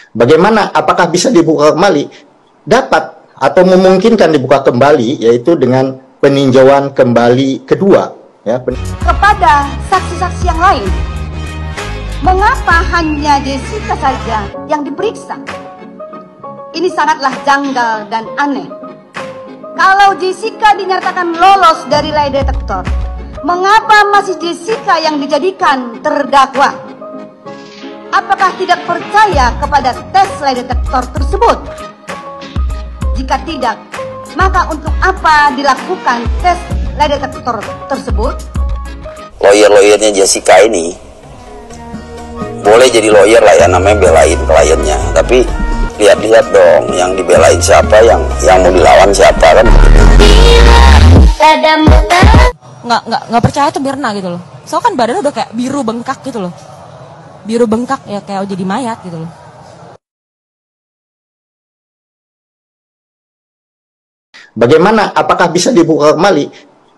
Bagaimana? Apakah bisa dibuka kembali? Dapat atau memungkinkan dibuka kembali, yaitu dengan peninjauan kembali kedua. Ya, kepada saksi-saksi yang lain, mengapa hanya Jessica saja yang diperiksa? Ini sangatlah janggal dan aneh. Kalau Jessica dinyatakan lolos dari lie detector, mengapa masih Jessica yang dijadikan terdakwa? Apakah tidak percaya kepada tes lie detector tersebut? Jika tidak, maka untuk apa dilakukan tes lie detector tersebut? Lawyer-lawyernya Jessica ini boleh jadi lawyer lah ya, namanya belain kliennya, tapi lihat-lihat dong yang dibelain siapa, yang mau dilawan siapa kan. Nggak percaya tuh Mirna gitu loh. Soalnya kan badannya udah kayak biru bengkak gitu loh. Biru bengkak ya, kayak jadi mayat gitu loh. Bagaimana? Apakah bisa dibuka kembali?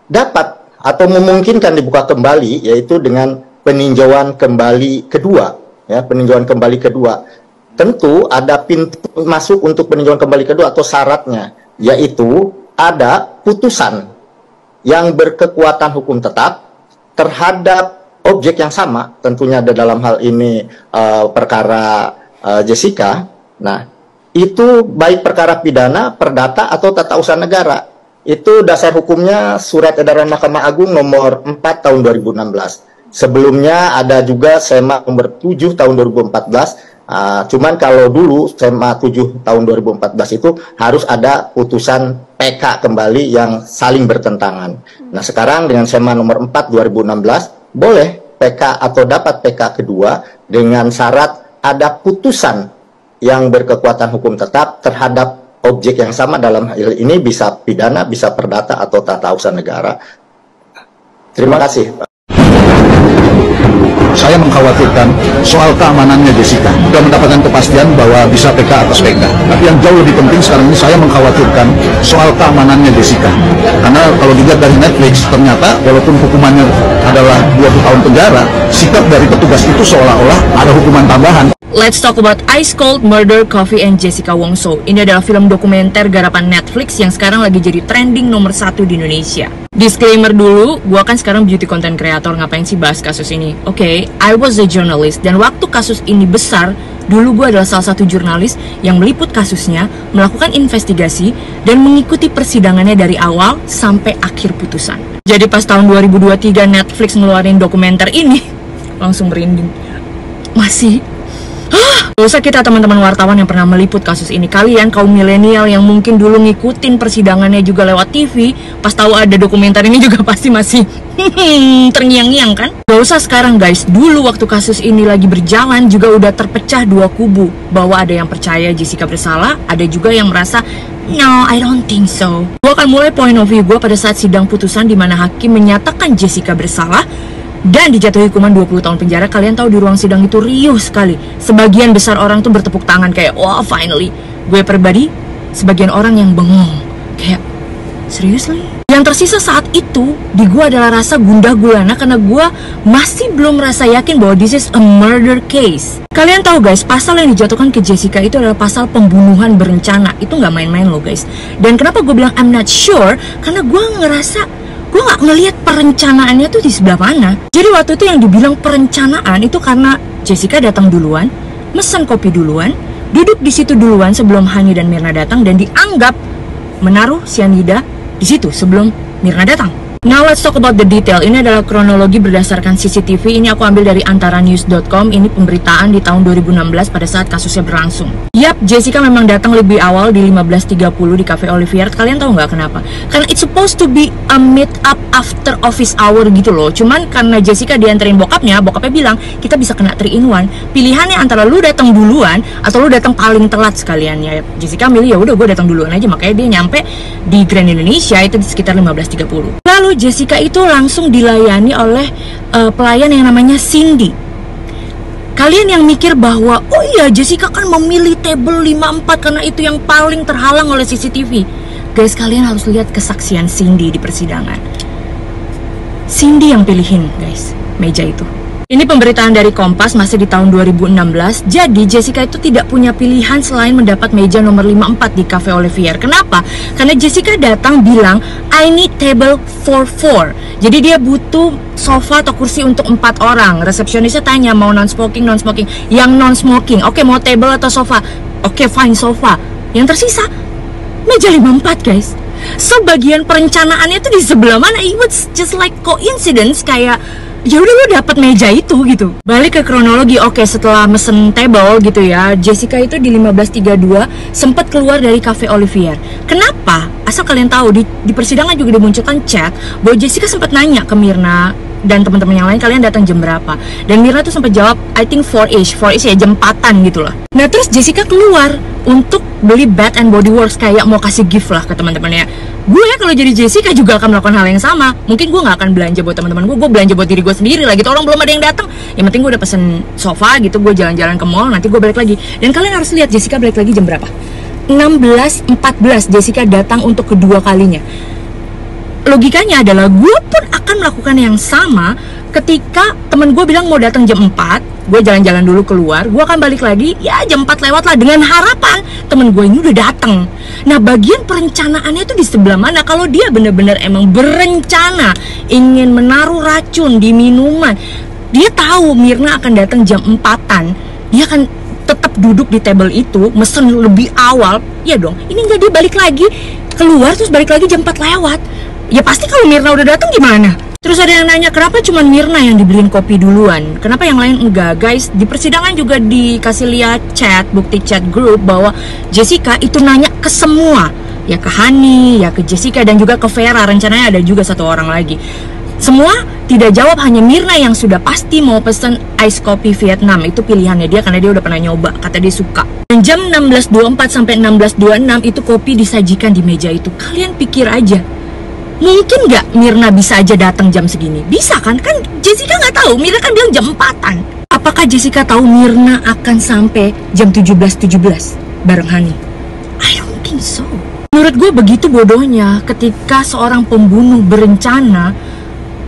Dapat atau memungkinkan dibuka kembali, yaitu dengan peninjauan kembali kedua. Ya, peninjauan kembali kedua. Tentu ada pintu masuk untuk peninjauan kembali kedua atau syaratnya, yaitu ada putusan yang berkekuatan hukum tetap terhadap objek yang sama, tentunya ada dalam hal ini perkara Jessica. Nah, itu baik perkara pidana, perdata, atau tata usaha negara. Itu dasar hukumnya Surat Edaran Mahkamah Agung nomor 4 tahun 2016. Sebelumnya ada juga SEMA nomor 7 tahun 2014. Cuman kalau dulu SEMA 7 tahun 2014 itu harus ada putusan PK kembali yang saling bertentangan. Nah, sekarang dengan SEMA nomor 4 2016 boleh PK atau dapat PK kedua dengan syarat ada putusan yang berkekuatan hukum tetap terhadap objek yang sama, dalam hal ini bisa pidana, bisa perdata, atau tata usaha negara. Terima kasih. Saya mengkhawatirkan soal keamanannya Jessica. Sudah mendapatkan kepastian bahwa bisa PK atas PK. Tapi yang jauh lebih penting sekarang ini saya mengkhawatirkan soal keamanannya Jessica. Karena kalau dilihat dari Netflix, ternyata walaupun hukumannya adalah 20 tahun penjara, sikap dari petugas itu seolah-olah ada hukuman tambahan. Let's talk about Ice Cold Murder, Coffee and Jessica Wongso. Ini adalah film dokumenter garapan Netflix yang sekarang lagi jadi trending nomor 1 di Indonesia. Disclaimer dulu, gua kan sekarang beauty content creator, ngapain sih bahas kasus ini? Oke, I was a journalist, dan waktu kasus ini besar, dulu gua adalah salah satu jurnalis yang meliput kasusnya, melakukan investigasi, dan mengikuti persidangannya dari awal sampai akhir putusan. Jadi pas tahun 2023 Netflix ngeluarin dokumenter ini, langsung merinding. Masih gak usah kita teman-teman wartawan yang pernah meliput kasus ini, kalian kaum milenial yang mungkin dulu ngikutin persidangannya juga lewat TV, pas tahu ada dokumenter ini juga pasti masih terngiang-ngiang kan? Gak usah sekarang guys, dulu waktu kasus ini lagi berjalan juga udah terpecah dua kubu, bahwa ada yang percaya Jessica bersalah, ada juga yang merasa no, I don't think so. Gue akan mulai point of view gue pada saat sidang putusan di mana hakim menyatakan Jessica bersalah dan dijatuhi hukuman 20 tahun penjara. Kalian tahu di ruang sidang itu riuh sekali. Sebagian besar orang tuh bertepuk tangan kayak, wah finally. Gue pribadi, sebagian orang yang bengong. Kayak, seriously? Yang tersisa saat itu, di gue adalah rasa gundah gulana karena gue masih belum merasa yakin bahwa this is a murder case. Kalian tahu guys, pasal yang dijatuhkan ke Jessica itu adalah pasal pembunuhan berencana. Itu nggak main-main loh guys. Dan kenapa gue bilang I'm not sure? Karena gue ngerasa gue gak ngelihat perencanaannya tuh di sebelah mana. Jadi waktu itu yang dibilang perencanaan itu karena Jessica datang duluan, mesen kopi duluan, duduk di situ duluan sebelum Hani dan Mirna datang, dan dianggap menaruh cyanida di situ sebelum Mirna datang. Now let's talk about the detail. Ini adalah kronologi berdasarkan CCTV. Ini aku ambil dari antaranews.com. Ini pemberitaan di tahun 2016 pada saat kasusnya berlangsung. Yap, Jessica memang datang lebih awal di 15.30 di Cafe Olivier. Kalian tahu nggak kenapa? Karena it's supposed to be a meet up after office hour gitu loh. Cuman karena Jessica dianterin bokapnya bilang kita bisa kena 3 in 1. Pilihannya antara lu datang duluan atau lu datang paling telat sekalian. Ya Jessica milih ya udah gue datang duluan aja. Makanya dia nyampe di Grand Indonesia itu di sekitar 15.30. Lalu Jessica itu langsung dilayani oleh pelayan yang namanya Cindy. Kalian yang mikir bahwa oh iya Jessica kan memilih table 54 karena itu yang paling terhalang oleh CCTV. Guys, kalian harus lihat kesaksian Cindy di persidangan. Cindy yang pilihin guys meja itu. Ini pemberitaan dari Kompas masih di tahun 2016. Jadi Jessica itu tidak punya pilihan selain mendapat meja nomor 54 di Cafe Olivier. Kenapa? Karena Jessica datang bilang, I need table for 4. Jadi dia butuh sofa atau kursi untuk 4 orang. Resepsionisnya tanya mau non-smoking, non-smoking. Yang non-smoking, oke, mau table atau sofa? Oke, fine, sofa. Yang tersisa meja 54 guys. So bagian perencanaannya itu di sebelah mana? It was just like coincidence, kayak ya udah lo dapet meja itu gitu. Balik ke kronologi, oke, setelah mesen table gitu ya, Jessica itu di 15.32 sempat keluar dari Cafe Olivier. Kenapa? Asal kalian tahu, di persidangan juga dimunculkan chat bahwa Jessica sempat nanya ke Myrna dan teman-teman yang lain, kalian datang jam berapa? Dan Myrna tuh sempat jawab, I think 4-ish ya, jam 4-an gitu lah. Nah terus Jessica keluar untuk beli Bath and Body Works, kayak mau kasih gift lah ke teman-temannya. Gue kalau jadi Jessica juga akan melakukan hal yang sama. Mungkin gue gak akan belanja buat teman-teman gue belanja buat diri gue sendiri lah gitu. Orang belum ada yang datang, yang penting gue udah pesen sofa gitu, gue jalan-jalan ke mall, nanti gue balik lagi. Dan kalian harus lihat Jessica balik lagi jam berapa? 16.14 Jessica datang untuk kedua kalinya. Logikanya adalah gue pun akan melakukan yang sama ketika temen gue bilang mau datang jam 4, gue jalan-jalan dulu keluar, gue akan balik lagi ya jam 4 lewat lah, dengan harapan temen gue ini udah datang. Nah bagian perencanaannya itu di sebelah mana? Kalau dia bener-bener emang berencana ingin menaruh racun di minuman, dia tahu Myrna akan datang jam 4-an, dia akan tetap duduk di table itu, mesen lebih awal, ya dong. Ini enggak, dia balik lagi keluar terus balik lagi jam 4 lewat. Ya pasti kalau Myrna udah datang gimana? Terus ada yang nanya, kenapa cuma Myrna yang dibeliin kopi duluan? Kenapa yang lain enggak? Guys, di persidangan juga dikasih lihat chat, bukti chat grup bahwa Jessica itu nanya ke semua. Ya ke Hani, ya ke Jessica, dan juga ke Vera. Rencananya ada juga satu orang lagi. Semua tidak jawab, hanya Myrna yang sudah pasti mau pesen ice coffee Vietnam. Itu pilihannya dia karena dia udah pernah nyoba, kata dia suka. Dan jam 16.24 sampai 16.26 itu kopi disajikan di meja itu. Kalian pikir aja, mungkin nggak Myrna bisa aja datang jam segini? Bisa kan? Kan Jessica nggak tahu, Myrna kan bilang jam 4-an. Apakah Jessica tahu Myrna akan sampai jam 17.17 bareng Hani? I don't think so. Menurut gue begitu bodohnya ketika seorang pembunuh berencana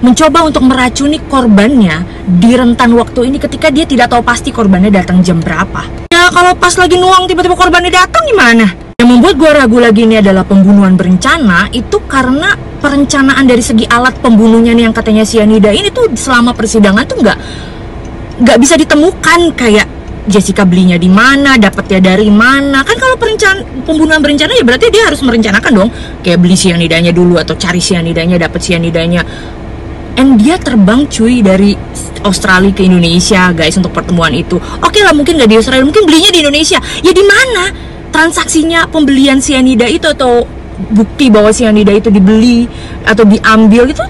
mencoba untuk meracuni korbannya di rentan waktu ini ketika dia tidak tahu pasti korbannya datang jam berapa. Ya kalau pas lagi nuang tiba-tiba korbannya datang gimana? Yang membuat gue ragu lagi ini adalah pembunuhan berencana itu karena perencanaan dari segi alat pembunuhnya nih yang katanya cyanida ini tuh selama persidangan tuh nggak bisa ditemukan, kayak Jessica belinya di mana, dapatnya dari mana. Kan kalau pembunuhan berencana ya berarti dia harus merencanakan dong, kayak beli cyanidanya dulu atau cari cyanidanya, dapat cyanidanya. And dia terbang cuy dari Australia ke Indonesia guys untuk pertemuan itu. Oke lah, mungkin nggak di Australia, mungkin belinya di Indonesia. Ya di mana transaksinya pembelian cyanida itu atau bukti bahwa cyanida itu dibeli atau diambil itu?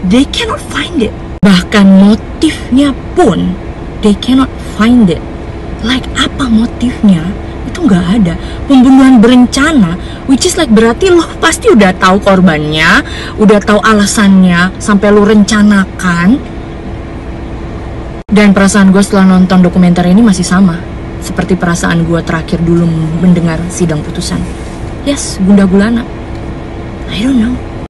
They cannot find it. Bahkan motifnya pun they cannot find it. Like apa motifnya? Itu nggak ada. Pembunuhan berencana, which is like berarti lo pasti udah tahu korbannya, udah tahu alasannya sampai lo rencanakan. Dan perasaan gue setelah nonton dokumenter ini masih sama seperti perasaan gue terakhir dulu mendengar sidang putusan. Yes, Bunda Gulana. I don't know.